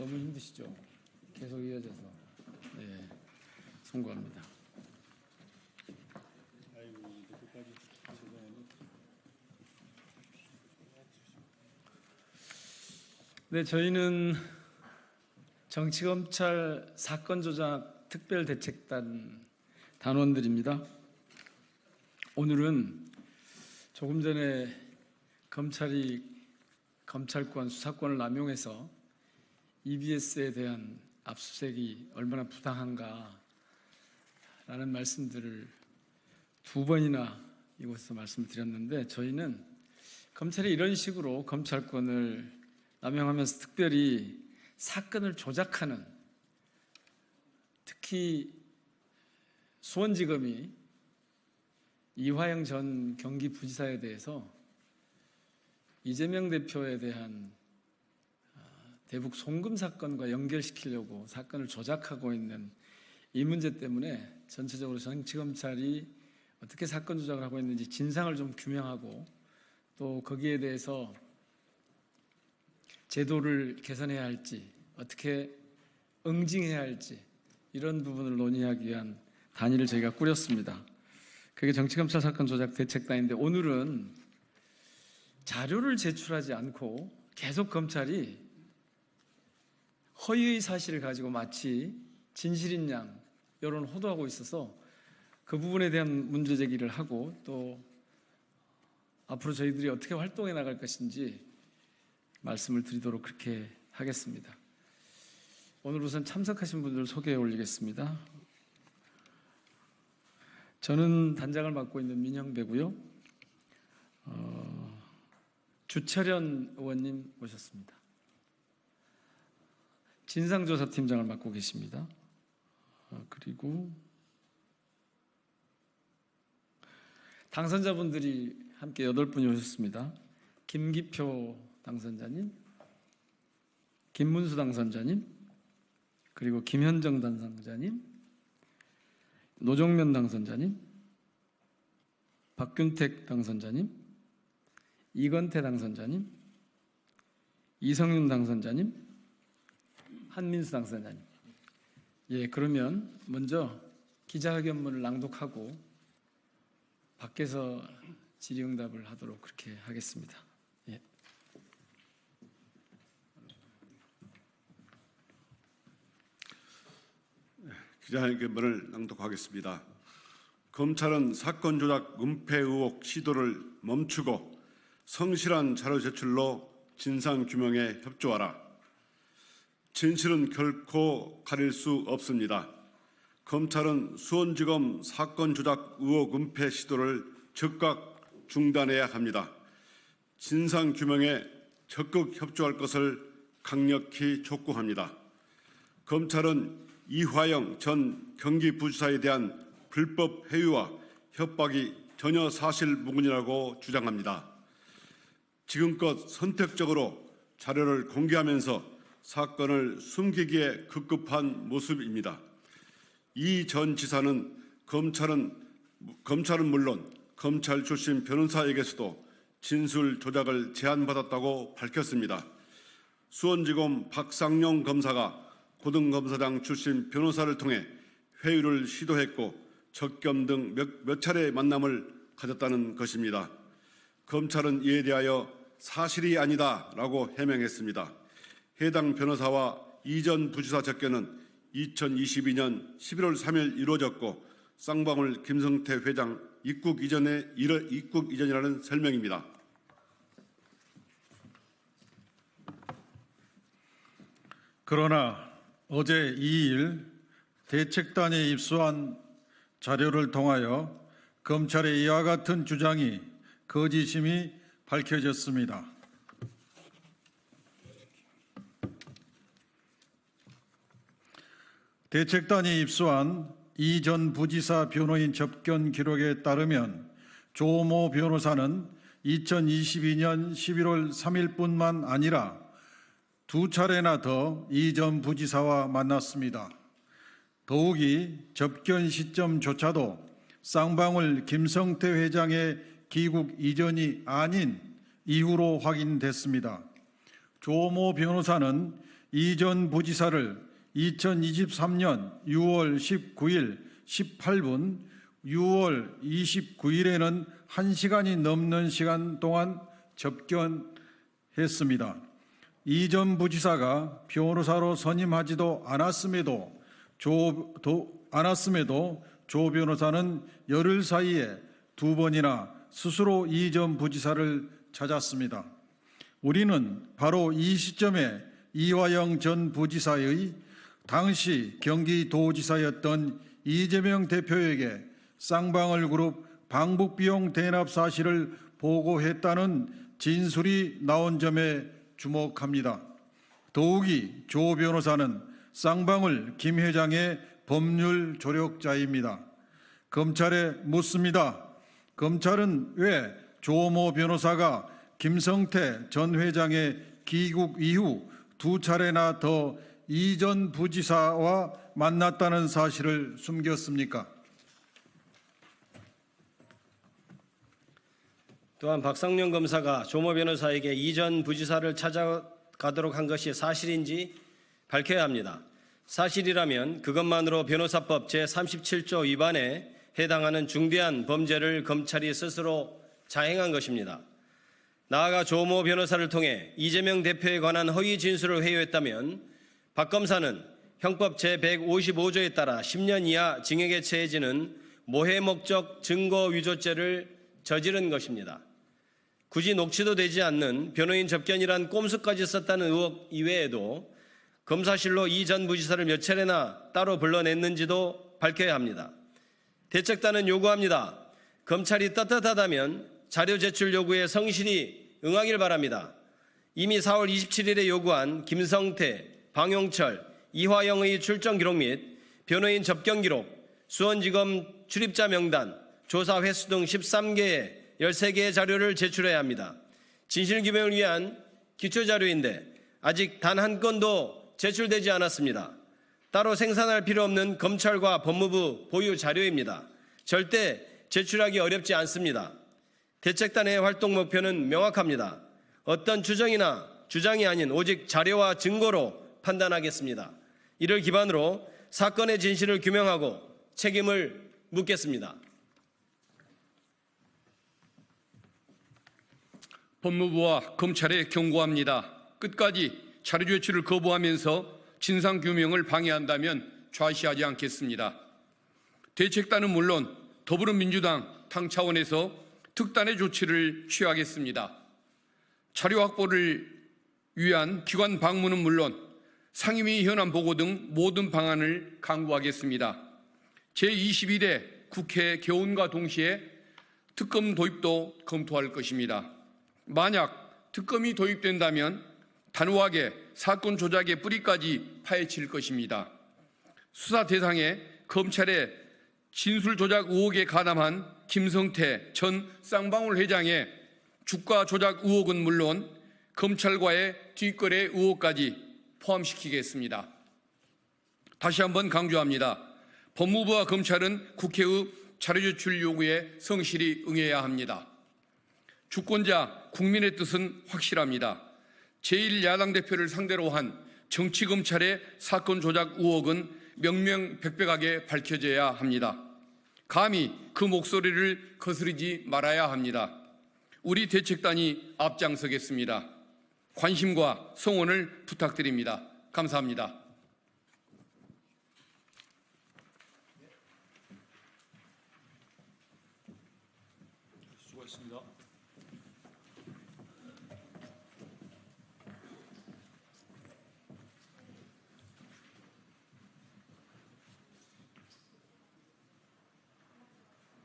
너무 힘드시죠? 계속 이어져서. 네, 송구합니다. 네, 저희는 정치검찰 사건조작 특별대책단 단원들입니다. 오늘은 조금 전에 검찰이 검찰권, 수사권을 남용해서 EBS에 대한 압수수색이 얼마나 부당한가라는 말씀들을 두 번이나 이곳에서 말씀을 드렸는데, 저희는 검찰이 이런 식으로 검찰권을 남용하면서 특별히 사건을 조작하는, 특히 수원지검이 이화영 전 경기부지사에 대해서 이재명 대표에 대한 대북 송금 사건과 연결시키려고 사건을 조작하고 있는 이 문제 때문에 전체적으로 정치검찰이 어떻게 사건 조작을 하고 있는지 진상을 좀 규명하고, 또 거기에 대해서 제도를 개선해야 할지, 어떻게 응징해야 할지, 이런 부분을 논의하기 위한 단위를 저희가 꾸렸습니다. 그게 정치검찰 사건 조작 대책단인데, 오늘은 자료를 제출하지 않고 계속 검찰이 허위의 사실을 가지고 마치 진실인 양 여론 호도하고 있어서 그 부분에 대한 문제 제기를 하고, 또 앞으로 저희들이 어떻게 활동해 나갈 것인지 말씀을 드리도록 그렇게 하겠습니다. 오늘 우선 참석하신 분들 소개해 올리겠습니다. 저는 단장을 맡고 있는 민형배고요. 주철현 의원님 모셨습니다. 진상조사팀장을 맡고 계십니다. 그리고 당선자분들이 함께 8분이 오셨습니다. 김기표 당선자님, 김문수 당선자님, 그리고 김현정 당선자님, 노정면 당선자님, 박균택 당선자님, 이건태 당선자님, 이성윤 당선자님, 한민수 당선자님. 예, 그러면 먼저 기자회견문을 낭독하고 밖에서 질의응답을 하도록 그렇게 하겠습니다. 예. 기자회견문을 낭독하겠습니다. 검찰은 사건 조작 은폐 의혹 시도를 멈추고 성실한 자료 제출로 진상 규명에 협조하라. 진실은 결코 가릴 수 없습니다. 검찰은 수원지검 사건 조작 의혹 은폐 시도를 즉각 중단해야 합니다. 진상 규명에 적극 협조할 것을 강력히 촉구합니다. 검찰은 이화영 전 경기부지사에 대한 불법 회유와 협박이 전혀 사실무근이라고 주장합니다. 지금껏 선택적으로 자료를 공개하면서 사건을 숨기기에 급급한 모습입니다. 이 전 지사는 검찰은 물론 검찰 출신 변호사에게서도 진술 조작을 제안받았다고 밝혔습니다. 수원지검 박상용 검사가 고등검사장 출신 변호사를 통해 회유를 시도했고 적겸 등 몇 차례 만남을 가졌다는 것입니다. 검찰은 이에 대하여 사실이 아니다라고 해명했습니다. 해당 변호사와 이 전 부지사 접견은 2022년 11월 3일 이루어졌고 쌍방울 김성태 회장 입국 이전이라는 설명입니다. 그러나 어제 2일 대책단에 입수한 자료를 통하여 검찰의 이와 같은 주장이 거짓임이 밝혀졌습니다. 대책단이 입수한 이 전 부지사 변호인 접견 기록에 따르면 조모 변호사는 2022년 11월 3일뿐만 아니라 2차례나 더 이 전 부지사와 만났습니다. 더욱이 접견 시점조차도 쌍방울 김성태 회장의 귀국 이전이 아닌 이후로 확인됐습니다. 조모 변호사는 이 전 부지사를 2023년 6월 19일 18분, 6월 29일에는 1시간이 넘는 시간 동안 접견했습니다. 이 전 부지사가 변호사로 선임하지도 않았음에도 조 변호사는 열흘 사이에 2번이나 스스로 이 전 부지사를 찾았습니다. 우리는 바로 이 시점에 이화영 전 부지사의 당시 경기도지사였던 이재명 대표에게 쌍방울 그룹 방북비용 대납 사실을 보고했다는 진술이 나온 점에 주목합니다. 더욱이 조 변호사는 쌍방울 김 회장의 법률 조력자입니다. 검찰에 묻습니다. 검찰은 왜 조모 변호사가 김성태 전 회장의 귀국 이후 2차례나 더 이 전 부지사와 만났다는 사실을 숨겼습니까? 또한 박상용 검사가 조모 변호사에게 이 전 부지사를 찾아가도록 한 것이 사실인지 밝혀야 합니다. 사실이라면 그것만으로 변호사법 제37조 위반에 해당하는 중대한 범죄를 검찰이 스스로 자행한 것입니다. 나아가 조모 변호사를 통해 이재명 대표에 관한 허위 진술을 회유했다면 박 검사는 형법 제155조에 따라 10년 이하 징역에 처해지는 모해 목적 증거 위조죄를 저지른 것입니다. 굳이 녹취도 되지 않는 변호인 접견이란 꼼수까지 썼다는 의혹 이외에도 검사실로 이 전 부지사를 몇 차례나 따로 불러냈는지도 밝혀야 합니다. 대책단은 요구합니다. 검찰이 떳떳하다면 자료 제출 요구에 성실히 응하길 바랍니다. 이미 4월 27일에 요구한 김성태, 방용철, 이화영의 출정 기록 및 변호인 접견 기록, 수원지검 출입자 명단, 조사 횟수 등 13개의 13개의 자료를 제출해야 합니다. 진실규명을 위한 기초자료인데 아직 단 한 건도 제출되지 않았습니다. 따로 생산할 필요 없는 검찰과 법무부 보유 자료입니다. 절대 제출하기 어렵지 않습니다. 대책단의 활동 목표는 명확합니다. 어떤 추정이나 주장이 아닌 오직 자료와 증거로 판단하겠습니다. 이를 기반으로 사건의 진실을 규명하고 책임을 묻겠습니다. 법무부와 검찰에 경고합니다. 끝까지 자료 제출을 거부하면서 진상규명을 방해한다면 좌시하지 않겠습니다. 대책단은 물론 더불어민주당 당 차원에서 특단의 조치를 취하겠습니다. 자료 확보를 위한 기관 방문은 물론 상임위 현안 보고 등 모든 방안을 강구하겠습니다. 제21대 국회 개원과 동시에 특검 도입도 검토할 것입니다. 만약 특검이 도입된다면 단호하게 사건 조작의 뿌리까지 파헤칠 것입니다. 수사 대상에 검찰의 진술 조작 의혹에 가담한 김성태 전 쌍방울 회장의 주가 조작 의혹은 물론 검찰과의 뒷거래 의혹까지 포함시키겠습니다. 다시 한번 강조합니다. 법무부와 검찰은 국회의 자료 제출 요구에 성실히 응해야 합니다. 주권자 국민의 뜻은 확실합니다. 제1야당 대표를 상대로 한 정치검찰의 사건 조작 의혹은 명명백백하게 밝혀져야 합니다. 감히 그 목소리를 거스르지 말아야 합니다. 우리 대책단이 앞장서겠습니다. 관심과 성원을 부탁드립니다. 감사합니다. 수고했습니다.